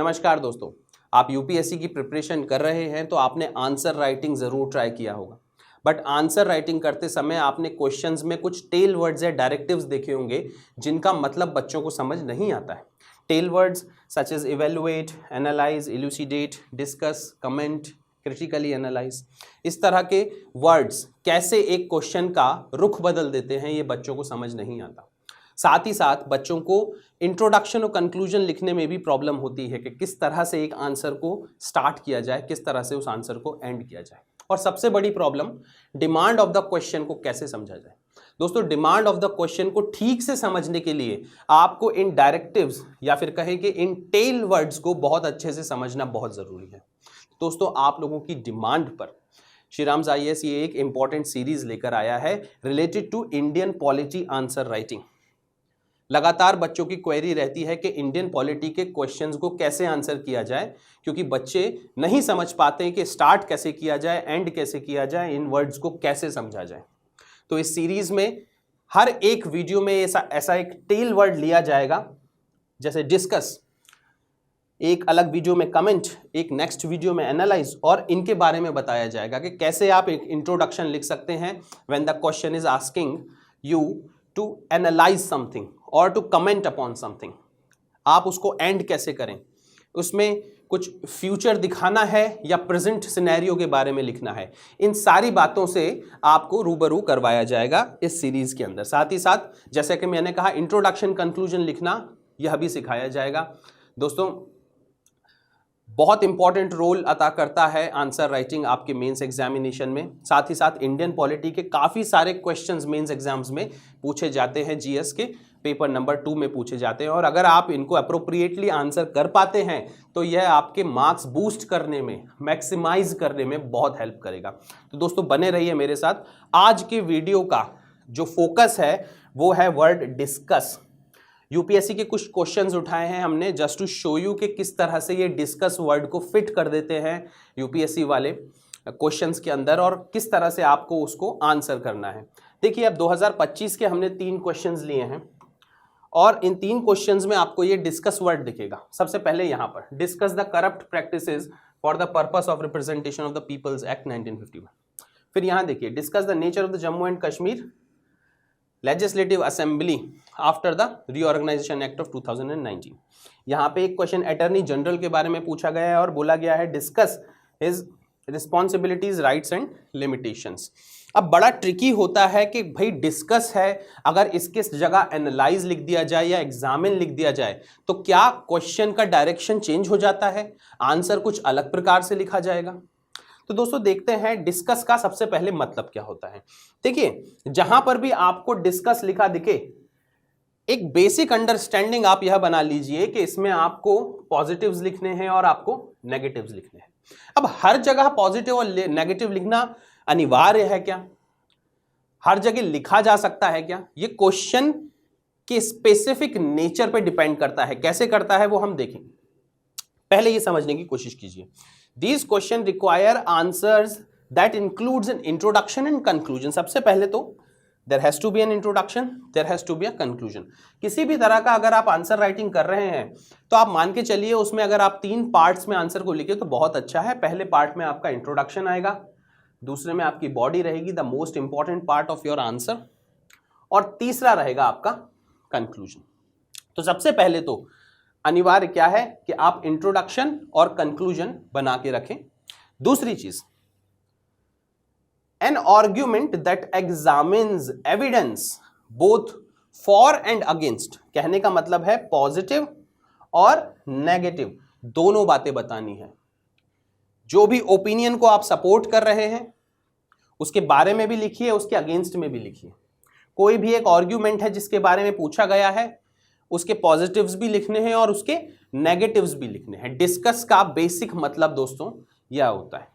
नमस्कार दोस्तों, आप यूपीएससी की प्रिपरेशन कर रहे हैं तो आपने आंसर राइटिंग ज़रूर ट्राई किया होगा। बट आंसर राइटिंग करते समय आपने क्वेश्चंस में कुछ टेल वर्ड्स या डायरेक्टिव्स देखे होंगे जिनका मतलब बच्चों को समझ नहीं आता है। Tell words such as evaluate, analyse, elucidate, discuss, comment, critically analyse, इस तरह के वर्ड्स कैसे एक क्वेश्चन का रुख बदल देते हैं ये बच्चों को समझ नहीं आता। साथ ही साथ बच्चों को इंट्रोडक्शन और कंक्लूजन लिखने में भी प्रॉब्लम होती है कि किस तरह से एक आंसर को स्टार्ट किया जाए, किस तरह से उस आंसर को एंड किया जाए। और सबसे बड़ी problem, demand of the question को कैसे समझा जाए। दोस्तों, डिमांड ऑफ द क्वेश्चन को ठीक से समझने के लिए आपको इन डायरेक्टिव्स या फिर कहें कि इन टेल वर्ड्स को बहुत अच्छे से समझना बहुत जरूरी है। दोस्तों, आप लोगों की डिमांड पर श्रीराम्स IAS ये एक इंपॉर्टेंट सीरीज लेकर आया है related to Indian polity answer writing. लगातार बच्चों की क्वेरी रहती है कि इंडियन पॉलिटी के क्वेश्चंस को कैसे आंसर किया जाए, क्योंकि बच्चे नहीं समझ पाते हैं कि स्टार्ट कैसे किया जाए, एंड कैसे किया जाए, इन वर्ड्स को कैसे समझा जाए। तो इस सीरीज में हर एक वीडियो में ऐसा एक टेल वर्ड लिया जाएगा, जैसे डिस्कस, एक अलग वीडियो में कमेंट, एक नेक्स्ट वीडियो में एनालाइज, और इनके बारे में बताया जाएगा कि कैसे आप एक इंट्रोडक्शन लिख सकते हैं when the question is asking you to analyse something और टू कमेंट अपॉन समथिंग। आप उसको एंड कैसे करें, उसमें कुछ फ्यूचर दिखाना है या प्रेजेंट सिनेरियो के बारे में लिखना है, इन सारी बातों से आपको रूबरू करवाया जाएगा इस सीरीज के अंदर। साथ ही साथ जैसे कि मैंने कहा, इंट्रोडक्शन कंक्लूजन लिखना यह भी सिखाया जाएगा। दोस्तों, बहुत इंपॉर्टेंट रोल अदा करता है आंसर राइटिंग आपके मेंस एग्जामिनेशन में। साथ ही साथ इंडियन पॉलिटी के काफ़ी सारे क्वेश्चंस मेंस एग्जाम्स में पूछे जाते हैं, जीएस के पेपर नंबर 2 में पूछे जाते हैं, और अगर आप इनको अप्रोप्रिएटली आंसर कर पाते हैं तो यह आपके मार्क्स बूस्ट करने में, मैक्सिमाइज करने में बहुत हेल्प करेगा। तो दोस्तों, बने रहिए मेरे साथ। आज के वीडियो का जो फोकस है वो है वर्ड डिस्कस। यूपीएससी के कुछ क्वेश्चंस उठाए हैं हमने जस्ट टू शो यू कि किस तरह से ये डिस्कस वर्ड को फिट कर देते हैं यूपीएससी वाले क्वेश्चंस के अंदर, और किस तरह से आपको उसको आंसर करना है। देखिए, अब 2025 के हमने 3 क्वेश्चंस लिए हैं और इन 3 क्वेश्चंस में आपको ये डिस्कस वर्ड दिखेगा। सबसे पहले यहाँ पर discuss the corrupt practices for the purpose of representation of the people's act 1951। फिर यहाँ देखिए, discuss the nature of the Jammu and Kashmir legislative assembly after the reorganisation act of 2019। यहाँ पे एक क्वेश्चन अटॉर्नी जनरल के बारे में पूछा गया है और बोला गया है discuss his responsibilities, rights and limitations. अब बड़ा ट्रिकी होता है कि भाई डिस्कस है, अगर इसके जगह एनालाइज लिख दिया जाए या एग्जामिन लिख दिया जाए तो क्या क्वेश्चन का डायरेक्शन चेंज हो जाता है, आंसर कुछ अलग प्रकार से लिखा जाएगा। तो दोस्तों, देखते हैं डिस्कस का सबसे पहले मतलब क्या होता है। देखिए, जहां पर भी आपको डिस्कस लिखा दिखे, एक बेसिक अंडरस्टैंडिंग आप यह बना लीजिए कि इसमें आपको पॉजिटिव्स लिखने हैं और आपको नेगेटिव्स लिखने हैं। अब हर जगह पॉजिटिव और नेगेटिव लिखना अनिवार्य है क्या? हर जगह लिखा जा सकता है क्या? ये क्वेश्चन के स्पेसिफिक नेचर पे डिपेंड करता है। कैसे करता है वो हम देखेंगे। पहले ये समझने की कोशिश कीजिए। These questions require answers that includes an introduction and conclusion। सबसे पहले तो there has to be an introduction, there has to be a conclusion। किसी भी तरह का अगर आप आंसर राइटिंग कर रहे हैं तो आप मान के चलिए उसमें अगर आप 3 पार्ट्स में आंसर को लिखे तो बहुत अच्छा है। पहले पार्ट में आपका इंट्रोडक्शन आएगा, दूसरे में आपकी बॉडी रहेगी, the most important part of your answer, और तीसरा रहेगा आपका कंक्लूजन। तो सबसे पहले तो अनिवार्य क्या है कि आप इंट्रोडक्शन और कंक्लूजन बना के रखें। दूसरी चीज, an argument that examines evidence both for and against. कहने का मतलब है पॉजिटिव और नेगेटिव दोनों बातें बतानी है। जो भी ओपिनियन को आप सपोर्ट कर रहे हैं उसके बारे में भी लिखिए, उसके अगेंस्ट में भी लिखिए। कोई भी एक आर्ग्यूमेंट है जिसके बारे में पूछा गया है, उसके पॉजिटिव्स भी लिखने हैं और उसके नेगेटिव्स भी लिखने हैं। डिस्कस का बेसिक मतलब दोस्तों यह होता है।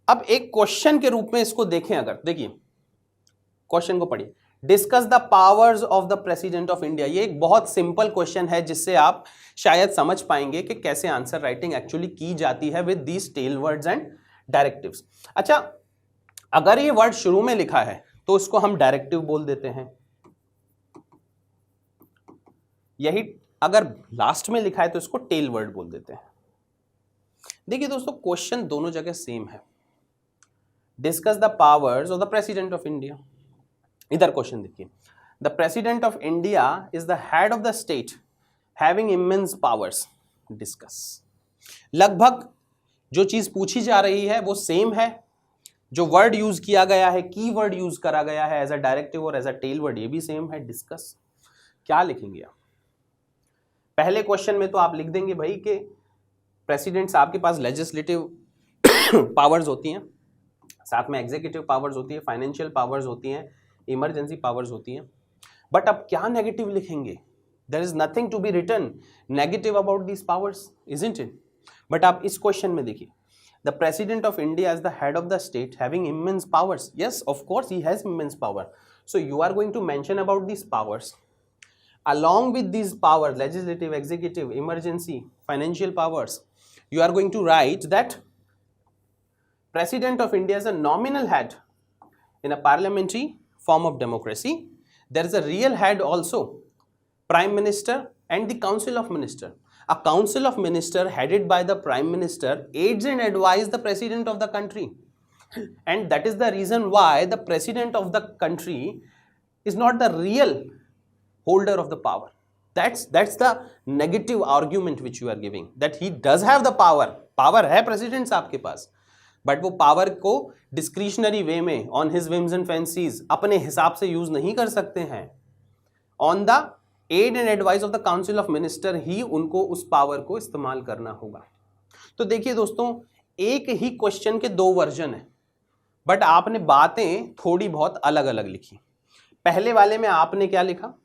अब एक क्वेश्चन के रूप में इसको देखें, अगर देखिए क्वेश्चन को पढ़िए, discuss the powers of the president of India. ये एक बहुत सिंपल क्वेश्चन है जिससे आप शायद समझ पाएंगे कि कैसे आंसर राइटिंग एक्चुअली की जाती है with these tell words and directives. अच्छा, अगर ये वर्ड शुरू में लिखा है तो इसको हम डायरेक्टिव बोल देते हैं। यही अगर लास्ट में लिखा है तो इसको टेल वर्ड बोल देते हैं। देखिए दोस्तों, क्वेश्चन दोनों जगह सेम है, discuss the powers of the president of India. इधर क्वेश्चन देखिए, the president of India is the head of the state having immense powers, discuss. लगभग जो चीज पूछी जा रही है वो सेम है, जो वर्ड यूज किया गया है, की वर्ड यूज करा गया है एज अ डायरेक्टिव और एज अ टेल वर्ड, ये भी सेम है, डिस्कस। क्या लिखेंगे आप? पहले क्वेश्चन में तो आप लिख देंगे भाई कि प्रेसिडेंट साहब के पास लेजिस्लेटिव पावर्स होती हैं, साथ में एग्जीक्यूटिव पावर्स होती है, फाइनेंशियल पावर्स होती हैं, इमरजेंसी पावर्स होती हैं। बट अब क्या नेगेटिव लिखेंगे? There is nothing to be written negative about these powers, isn't it? But आप इस क्वेश्चन में देखिए, the president of India is the head of the state having immense powers. Yes, of course he has immense power, so you are going to mention about these powers. Along with these powers, legislative, executive, emergency, financial powers, you are going to write that President of India is a nominal head in a parliamentary form of democracy. There is a real head also, Prime Minister and the Council of Minister. A Council of Minister headed by the Prime Minister aids and advises the President of the country. And that is the reason why the President of the country is not the real holder of the power. That's the negative argument which you are giving, that he does have the power है president साहब के पास, but वो power को discretionary way में, on his whims and fancies, अपने हिसाब से यूज नहीं कर सकते हैं। On the aid and advice of the council of minister ही उनको उस पावर को इस्तेमाल करना होगा। तो देखिए दोस्तों, एक ही क्वेश्चन के दो वर्जन है, बट आपने बातें थोड़ी बहुत अलग अलग लिखी। पहले वाले में आपने क्या लिखा?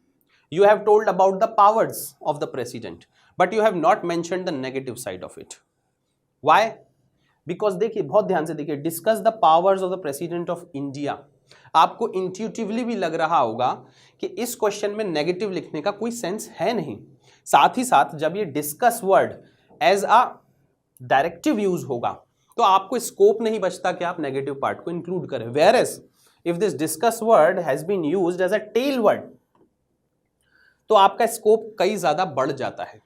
You have told about the powers of the president, but you have not mentioned the negative side of it. Why? Because देखिए, बहुत ध्यान से देखिए, discuss the powers of the president of India. आपको इंट्यूटिवली भी लग रहा होगा कि इस क्वेश्चन में नेगेटिव लिखने का कोई सेंस है नहीं। साथ ही साथ जब ये discuss word as a directive use होगा तो आपको स्कोप नहीं बचता कि आप नेगेटिव पार्ट को इंक्लूड करें। Whereas if this discuss word has been used as a tail word, तो आपका स्कोप कई ज्यादा बढ़ जाता है,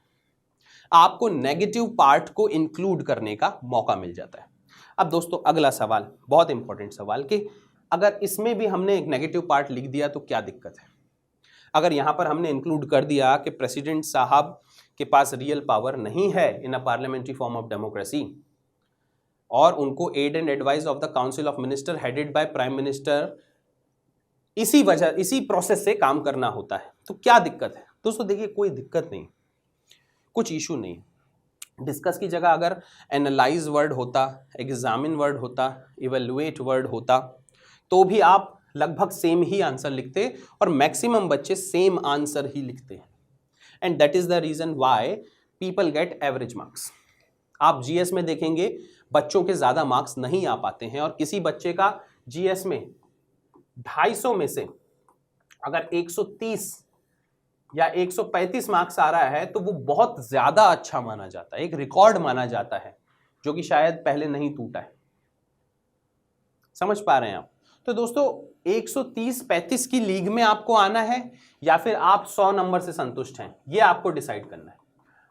आपको नेगेटिव पार्ट को इंक्लूड करने का मौका मिल जाता है। अब दोस्तों अगला सवाल, बहुत इंपॉर्टेंट सवाल, कि अगर इसमें भी हमने एक नेगेटिव पार्ट लिख दिया तो क्या दिक्कत है? अगर यहां पर हमने इंक्लूड कर दिया कि प्रेसिडेंट साहब के पास रियल पावर नहीं है in a parliamentary form of democracy, और उनको aid and advice of the council of minister headed by prime minister, इसी प्रोसेस से काम करना होता है, तो क्या दिक्कत है? दोस्तों देखिए, कोई दिक्कत नहीं, कुछ इशू नहीं। डिस्कस की जगह अगर एनालाइज वर्ड होता, एग्जामिन वर्ड होता, इवेलुएट वर्ड होता, तो भी आप लगभग सेम ही आंसर लिखते और मैक्सिमम बच्चे सेम आंसर ही लिखते हैं। And that is the reason why people get average marks. आप जीएस में देखेंगे बच्चों के ज्यादा मार्क्स नहीं आ पाते हैं, और किसी बच्चे का जीएस में 250 में से अगर 130 या 135 मार्क्स आ रहा है तो वो बहुत ज्यादा अच्छा माना जाता है, एक रिकॉर्ड माना जाता है जो कि शायद पहले नहीं टूटा है। समझ पा रहे हैं आप? तो दोस्तों 130-35 की लीग में आपको आना है या फिर आप 100 नंबर से संतुष्ट हैं, ये आपको डिसाइड करना है।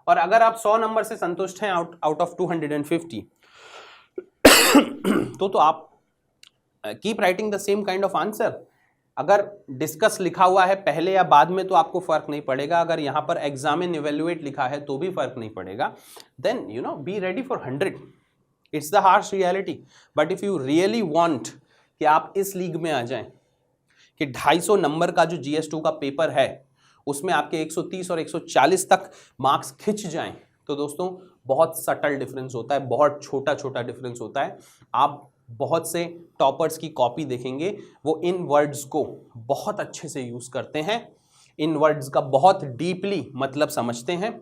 और अगर आप 100 नंबर से संतुष्ट हैं आउट ऑफ 250 तो आप keep writing the same kind of answer. अगर डिस्कस लिखा हुआ है पहले या बाद में तो आपको फर्क नहीं पड़ेगा, अगर यहां पर एग्जामिन इवेल्युएट लिखा है तो भी फर्क नहीं पड़ेगा। Then you know, be ready for 100। It's the harsh reality, but if you really want कि आप इस लीग में आ जाएं कि 250 नंबर का जो GS2 का पेपर है उसमें आपके 130 और 140 तक मार्क्स खिंच जाएं, तो दोस्तों बहुत सटल डिफरेंस होता है, बहुत छोटा छोटा डिफरेंस होता है। आप बहुत से टॉपर्स की कॉपी देखेंगे, वो इन वर्ड्स को बहुत अच्छे से यूज करते हैं, इन वर्ड्स का बहुत डीपली मतलब समझते हैं।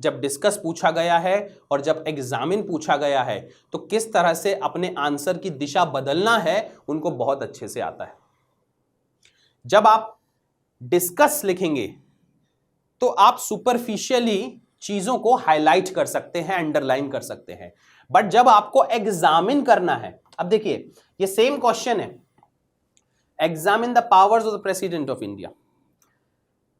जब डिस्कस पूछा गया है और जब एग्जामिन पूछा गया है तो किस तरह से अपने आंसर की दिशा बदलना है उनको बहुत अच्छे से आता है। जब आप डिस्कस लिखेंगे तो आप सुपरफिशियली चीजों को हाईलाइट कर सकते हैं, अंडरलाइन कर सकते हैं, बट जब आपको एग्जामिन करना है, अब देखिए ये सेम क्वेश्चन है, examine the powers of the president of India.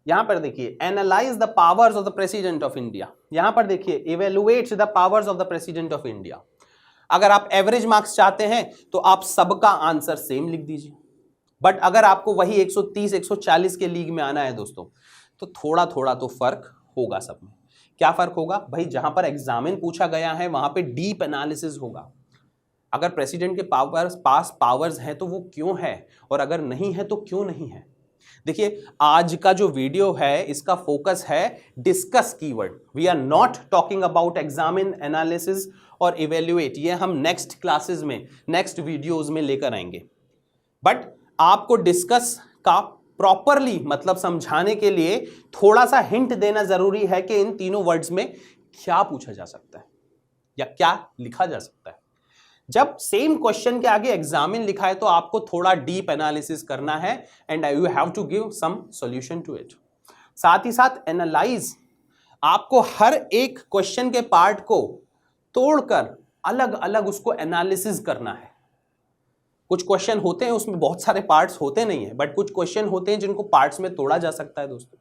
यहां पर देखिए analyse the powers of the president of India, यहां पर देखिए evaluate the powers of the president of India. अगर आप एवरेज मार्क्स चाहते हैं तो आप सबका आंसर सेम लिख दीजिए, बट अगर आपको वही 130 140 के लीग में आना है दोस्तों, तो थोड़ा थोड़ा तो फर्क होगा सब में। क्या फर्क होगा भाई? जहां पर एग्जामिन पूछा गया है वहां पे डीप एनालिसिस होगा। अगर प्रेसिडेंट के पास पावर्स हैं तो वो क्यों है, और अगर नहीं है तो क्यों नहीं है। देखिए आज का जो वीडियो है इसका फोकस है discuss keyword. We are not talking about examine, analysis और इवेल्युएट, ये हम नेक्स्ट क्लासेस में, नेक्स्ट वीडियोस में लेकर आएंगे। बट आपको डिस्कस का प्रॉपरली मतलब समझाने के लिए थोड़ा सा हिंट देना जरूरी है कि इन तीनों वर्ड्स में क्या पूछा जा सकता है या क्या लिखा जा सकता है। जब सेम क्वेश्चन के आगे एग्जामिन लिखा है तो आपको थोड़ा डीप एनालिसिस करना है and you have to give some solution to it. साथ ही साथ एनालाइज, आपको हर एक क्वेश्चन के पार्ट को तोड़कर अलग अलग उसको एनालिसिस करना है। कुछ क्वेश्चन होते हैं उसमें बहुत सारे पार्ट्स होते नहीं है, बट कुछ क्वेश्चन होते हैं जिनको पार्ट्स में तोड़ा जा सकता है दोस्तों।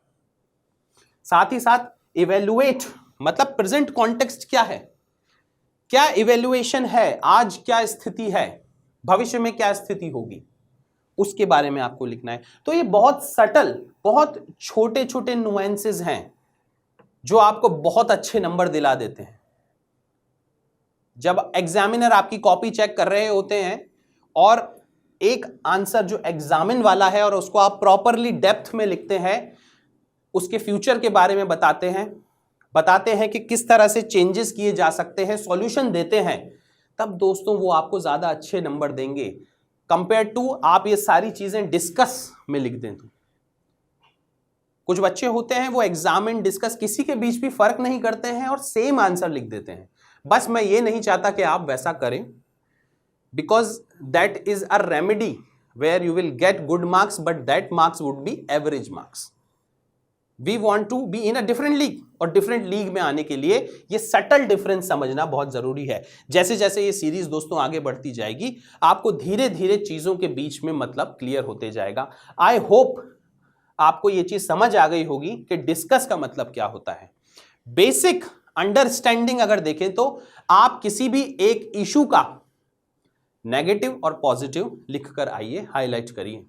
साथ ही साथ इवेल्युएट, मतलब प्रेजेंट कॉन्टेक्स्ट क्या है, क्या इवेल्युएशन है, आज क्या स्थिति है, भविष्य में क्या स्थिति होगी, उसके बारे में आपको लिखना है। तो ये बहुत सटल, बहुत छोटे छोटे नुएंसेस हैं जो आपको बहुत अच्छे नंबर दिला देते हैं। जब एग्जामिनर आपकी कॉपी चेक कर रहे होते हैं और एक आंसर जो एग्जामिन वाला है और उसको आप प्रॉपरली डेप्थ में लिखते हैं, उसके फ्यूचर के बारे में बताते हैं कि किस तरह से चेंजेस किए जा सकते हैं, सॉल्यूशन देते हैं, तब दोस्तों वो आपको ज्यादा अच्छे नंबर देंगे कंपेयर टू आप ये सारी चीजें डिस्कस में लिख दें। तो कुछ बच्चे होते हैं वो एग्जामिन, डिस्कस किसी के बीच भी फर्क नहीं करते हैं और सेम आंसर लिख देते हैं। बस मैं ये नहीं चाहता कि आप वैसा करें, because that is a remedy where you will get good marks, but that marks would be average marks. We want to be in a different league, और डिफरेंट लीग में आने के लिए ये सटल डिफरेंस समझना बहुत जरूरी है। जैसे जैसे ये सीरीज दोस्तों आगे बढ़ती जाएगी, आपको धीरे धीरे चीजों के बीच में मतलब क्लियर होते जाएगा। आई होप आपको ये चीज समझ आ गई होगी कि डिस्कस का मतलब क्या होता है। बेसिक अंडरस्टैंडिंग अगर देखें तो आप किसी भी एक इशू का नेगेटिव और पॉजिटिव लिखकर आइए, हाईलाइट करिए,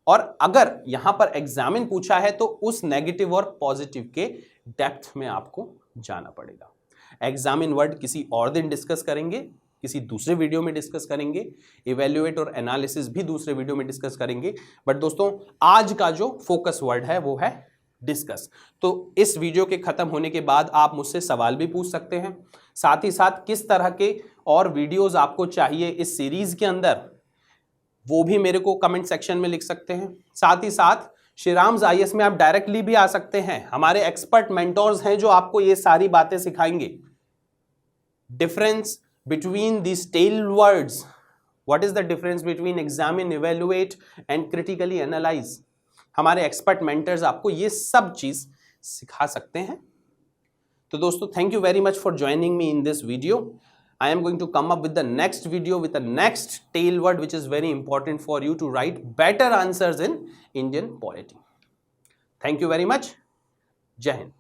और अगर यहां पर एग्जामिन पूछा है तो उस नेगेटिव और पॉजिटिव के डेप्थ में आपको जाना पड़ेगा। एग्जामिन वर्ड किसी और दिन डिस्कस करेंगे, किसी दूसरे वीडियो में डिस्कस करेंगे, इवेल्युएट और एनालिसिस भी दूसरे वीडियो में डिस्कस करेंगे। बट दोस्तों आज का जो फोकस वर्ड है वो है डिस्कस। तो इस वीडियो के खत्म होने के बाद आप मुझसे सवाल भी पूछ सकते हैं। साथ ही साथ किस तरह के और वीडियोस आपको चाहिए इस सीरीज के अंदर, वो भी मेरे को कमेंट सेक्शन में लिख सकते हैं। साथ ही साथ श्रीराम्स आईएएस में आप डायरेक्टली भी आ सकते हैं। हमारे एक्सपर्ट मेंटोर्स हैं जो आपको ये सारी बातें सिखाएंगे। Difference between these tell words, what is the difference between examine, evaluate and critically analyse, हमारे एक्सपर्ट मेंटर्स आपको ये सब चीज सिखा सकते हैं। तो दोस्तों thank you very much for joining me in this video. I am going to come up with the next video with the next tail word which is very important for you to write better answers in Indian polity. Thank you very much. Jai Hind.